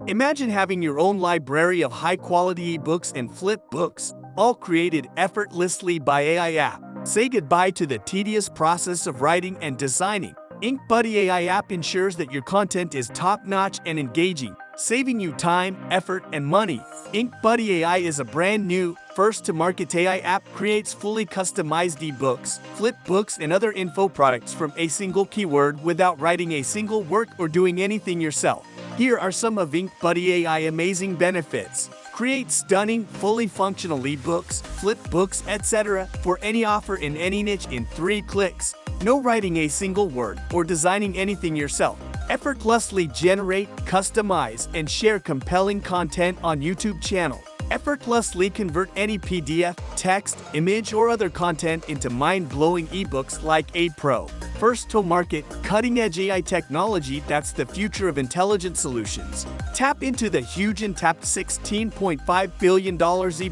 Imagine having your own library of high-quality ebooks and flipbooks, all created effortlessly by AI app. Say goodbye to the tedious process of writing and designing. InkBuddy AI app ensures that your content is top-notch and engaging, saving you time, effort, and money. InkBuddy AI is a brand new, first-to-market AI app creates fully customized ebooks, flipbooks, and other info products from a single keyword without writing a single word or doing anything yourself. Here are some of InkBuddy AI amazing benefits. Create stunning, fully functional ebooks, flipbooks, etc. for any offer in any niche in 3 clicks. No writing a single word or designing anything yourself. Effortlessly generate, customize, and share compelling content on YouTube channel. Effortlessly convert any PDF, text, image, or other content into mind-blowing ebooks like a pro. First to market, cutting-edge AI technology that's the future of intelligent solutions. Tap into the huge untapped $16.5 billion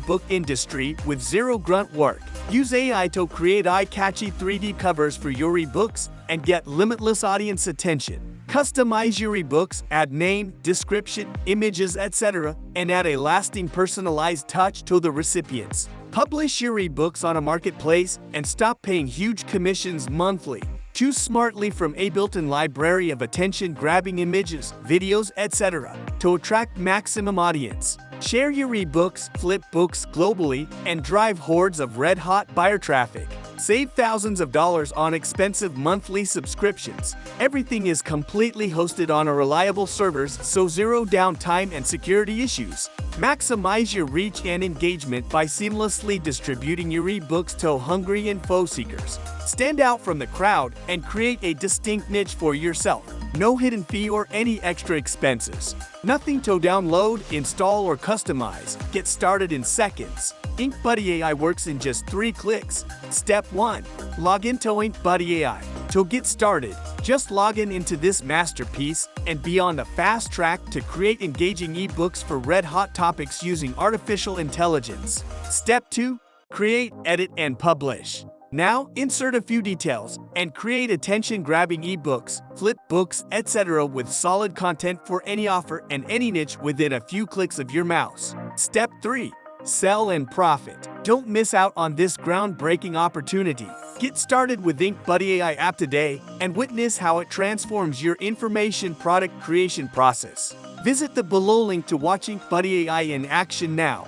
ebook industry with zero grunt work. Use AI to create eye-catchy 3D covers for your ebooks and get limitless audience attention. Customize your ebooks, add name, description, images, etc., and add a lasting personalized touch to the recipients. Publish your ebooks on a marketplace and stop paying huge commissions monthly. Choose smartly from a built-in library of attention-grabbing images, videos, etc. to attract maximum audience. Share your ebooks, flipbooks globally, and drive hordes of red-hot buyer traffic. Save thousands of dollars on expensive monthly subscriptions. Everything is completely hosted on a reliable servers, so zero downtime and security issues. Maximize your reach and engagement by seamlessly distributing your ebooks to hungry info seekers. Stand out from the crowd and create a distinct niche for yourself. No hidden fee or any extra expenses. Nothing to download, install, or customize. Get started in seconds. InkBuddy AI works in just 3 clicks. Step 1. Log into InkBuddy AI. To get started, just log into this masterpiece and be on the fast track to create engaging ebooks for red-hot topics using artificial intelligence. Step 2. Create, edit, and publish. Now, insert a few details and create attention-grabbing ebooks, flipbooks, etc. with solid content for any offer and any niche within a few clicks of your mouse. Step 3. Sell and profit. Don't miss out on this groundbreaking opportunity. Get started with InkBuddy AI app today and witness how it transforms your information product creation process. Visit the below link to watch InkBuddy AI in action now.